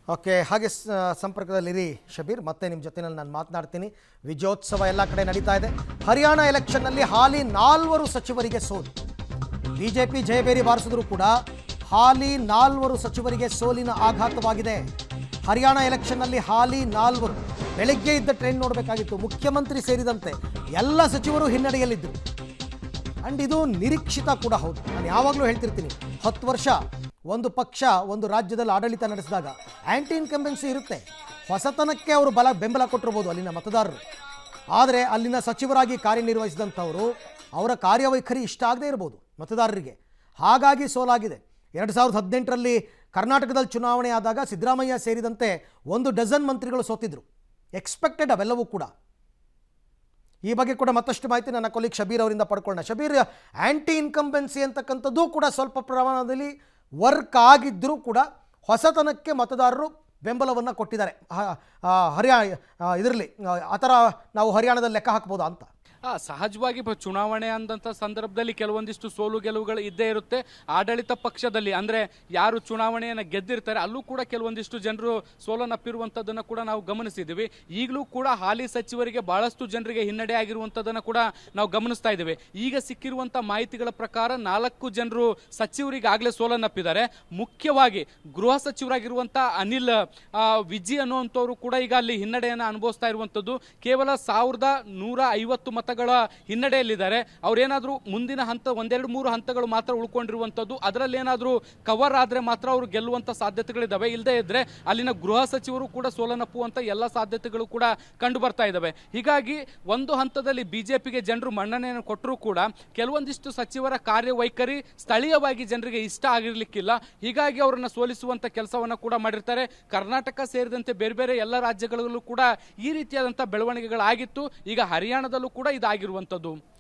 Okay, ಹಾಗೆ ಸಂಪರ್ಕದಲ್ಲಿರಿ ಶಬೀರ್. ಮತ್ತೆ ನಿಮ್ಮ ಜೊತೆನಲ್ಲಿ ನಾನು ಮಾತನಾಡ್ತೀನಿ. ವಿಜಯೋತ್ಸವ ಎಲ್ಲ ಕಡೆ ನಡೀತಾ ಇದೆ. ಹರಿಯಾಣ ಎಲೆಕ್ಷನ್ನಲ್ಲಿ ಹಾಲಿ 4 ಸಚಿವರಿಗೆ ಸೋಲು. ಬಿಜೆಪಿ ಜಯಬೇರಿ ಬಾರಿಸಿದ್ರು ಕೂಡ ಹಾಲಿ 4 ಸಚಿವರಿಗೆ ಸೋಲಿನ ಆಘಾತವಾಗಿದೆ. ಹರಿಯಾಣ ಎಲೆಕ್ಷನ್ನಲ್ಲಿ ಹಾಲಿ 4 ಬೆಳಗ್ಗೆ ಇದ್ದ ಟ್ರೆಂಡ್ ನೋಡಬೇಕಾಗಿತ್ತು. ಮುಖ್ಯಮಂತ್ರಿ ಸೇರಿದಂತೆ ಎಲ್ಲ ಸಚಿವರು ಹಿನ್ನಡೆಯಲ್ಲಿದ್ದರು. ಆ್ಯಂಡ್ ಇದು ನಿರೀಕ್ಷಿತ ಕೂಡ ಹೌದು. ನಾನು ಯಾವಾಗಲೂ ಹೇಳ್ತಿರ್ತೀನಿ, 10 ವರ್ಷ ಒಂದು ಪಕ್ಷ ಒಂದು ರಾಜ್ಯದಲ್ಲಿ ಆಡಳಿತ ನಡೆಸಿದಾಗ ಆ್ಯಂಟಿ ಇನ್ಕಂಬೆನ್ಸಿ ಇರುತ್ತೆ. ಹೊಸತನಕ್ಕೆ ಅವರು ಬೆಂಬಲ ಕೊಟ್ಟಿರ್ಬೋದು ಅಲ್ಲಿನ ಮತದಾರರು. ಆದರೆ ಅಲ್ಲಿನ ಸಚಿವರಾಗಿ ಕಾರ್ಯನಿರ್ವಹಿಸಿದಂಥವರು ಅವರ ಕಾರ್ಯವೈಖರಿ ಇಷ್ಟ ಆಗದೇ ಇರ್ಬೋದು ಮತದಾರರಿಗೆ. ಹಾಗಾಗಿ ಸೋಲಾಗಿದೆ. 2018ರಲ್ಲಿ ಕರ್ನಾಟಕದಲ್ಲಿ ಚುನಾವಣೆ ಆದಾಗ ಸಿದ್ದರಾಮಯ್ಯ ಸೇರಿದಂತೆ 1 ಡಜನ್ ಮಂತ್ರಿಗಳು ಸೋತಿದ್ರು. ಎಕ್ಸ್ಪೆಕ್ಟೆಡ್ ಅವೆಲ್ಲವೂ ಕೂಡ. ಈ ಬಗ್ಗೆ ಕೂಡ ಮತ್ತಷ್ಟು ಮಾಹಿತಿ ನನ್ನ ಕೊಲೀಗ್ ಶಬೀರ್ ಅವರಿಂದ ಪಡ್ಕೊಳ್ಳೋಣ. ಶಬೀರ್, ಆ್ಯಂಟಿ ಇನ್ಕಂಬೆನ್ಸಿ ಅಂತಕ್ಕಂಥದ್ದು ಕೂಡ ಸ್ವಲ್ಪ ಪ್ರಮಾಣದಲ್ಲಿ ವರ್ಕ್ ಆಗಿದ್ದರೂ ಕೂಡ ಹೊಸತನಕ್ಕೆ ಮತದಾರರು ಬೆಂಬಲವನ್ನು ಕೊಟ್ಟಿದ್ದಾರೆ. ಇದರಲ್ಲಿ ಆ ಥರ ನಾವು ಹರಿಯಾಣದಲ್ಲಿ ಲೆಕ್ಕ ಹಾಕ್ಬೋದಾ ಅಂತ? ಸಹಜವಾಗಿ ಚುನಾವಣೆ ಅಂದಂಥ ಸಂದರ್ಭದಲ್ಲಿ ಕೆಲವೊಂದಿಷ್ಟು ಸೋಲು ಗೆಲುವುಗಳು ಇದ್ದೇ ಇರುತ್ತೆ. ಆಡಳಿತ ಪಕ್ಷದಲ್ಲಿ ಅಂದರೆ ಯಾರು ಚುನಾವಣೆಯನ್ನು ಗೆದ್ದಿರ್ತಾರೆ ಅಲ್ಲೂ ಕೂಡ ಕೆಲವೊಂದಿಷ್ಟು ಜನರು ಸೋಲನ್ನಪ್ಪಿರುವಂಥದ್ದನ್ನು ಕೂಡ ನಾವು ಗಮನಿಸಿದ್ದೀವಿ. ಈಗಲೂ ಕೂಡ ಹಾಲಿ ಸಚಿವರಿಗೆ ಬಹಳಷ್ಟು ಜನರಿಗೆ ಹಿನ್ನಡೆ ಆಗಿರುವಂಥದ್ದನ್ನು ಕೂಡ ನಾವು ಗಮನಿಸ್ತಾ ಇದ್ದೇವೆ. ಈಗ ಸಿಕ್ಕಿರುವಂಥ ಮಾಹಿತಿಗಳ ಪ್ರಕಾರ 4 ಜನರು ಸಚಿವರಿಗಾಗಲೇ ಸೋಲನ್ನಪ್ಪಿದ್ದಾರೆ. ಮುಖ್ಯವಾಗಿ ಗೃಹ ಸಚಿವರಾಗಿರುವಂಥ ಅನಿಲ್ ವಿಜಿ ಅನ್ನುವಂಥವರು ಕೂಡ ಈಗ ಅಲ್ಲಿ ಹಿನ್ನಡೆಯನ್ನು ಅನುಭವಿಸ್ತಾ ಇರುವಂಥದ್ದು. ಕೇವಲ 1150 ಮತಗಳ ಹಿನ್ನಡೆಯಲ್ಲಿದ್ದಾರೆ. ಅವ್ರೇನಾದ್ರೂ ಮುಂದಿನ ಹಂತ 1-2-3 ಹಂತಗಳು ಮಾತ್ರ ಉಳ್ಕೊಂಡಿರುವಂಥದ್ದು. ಅದರಲ್ಲಿ ಏನಾದರೂ ಕವರ್ ಆದರೆ ಮಾತ್ರ ಅವರು ಗೆಲ್ಲುವಂಥ ಸಾಧ್ಯತೆಗಳಿದ್ದಾವೆ. ಇಲ್ಲದೇ ಇದ್ರೆ ಅಲ್ಲಿನ ಗೃಹ ಸಚಿವರು ಕೂಡ ಸೋಲನ್ನಪ್ಪುವಂಥ ಎಲ್ಲ ಸಾಧ್ಯತೆಗಳು ಕೂಡ ಕಂಡು ಬರ್ತಾ ಇದ್ದಾವೆ. ಹೀಗಾಗಿ ಒಂದು ಹಂತದಲ್ಲಿ ಬಿಜೆಪಿಗೆ ಜನರು ಮನ್ನಣೆಯನ್ನು ಕೊಟ್ಟರೂ ಕೂಡ ಕೆಲವೊಂದಿಷ್ಟು ಸಚಿವರ ಕಾರ್ಯವೈಖರಿ ಸ್ಥಳೀಯವಾಗಿ ಜನರಿಗೆ ಇಷ್ಟ ಆಗಿರ್ಲಿಕ್ಕಿಲ್ಲ. ಹೀಗಾಗಿ ಅವರನ್ನು ಸೋಲಿಸುವಂಥ ಕೆಲಸವನ್ನು ಕೂಡ ಮಾಡಿರ್ತಾರೆ. ಕರ್ನಾಟಕ ಸೇರಿದಂತೆ ಬೇರೆ ಬೇರೆ ಎಲ್ಲ ರಾಜ್ಯಗಳಲ್ಲೂ ಕೂಡ ಈ ರೀತಿಯಾದಂಥ ಬೆಳವಣಿಗೆಗಳಾಗಿತ್ತು. ಈಗ ಹರಿಯಾಣದಲ್ಲೂ ಕೂಡ ಇದಾಗಿರುವಂಥದ್ದು.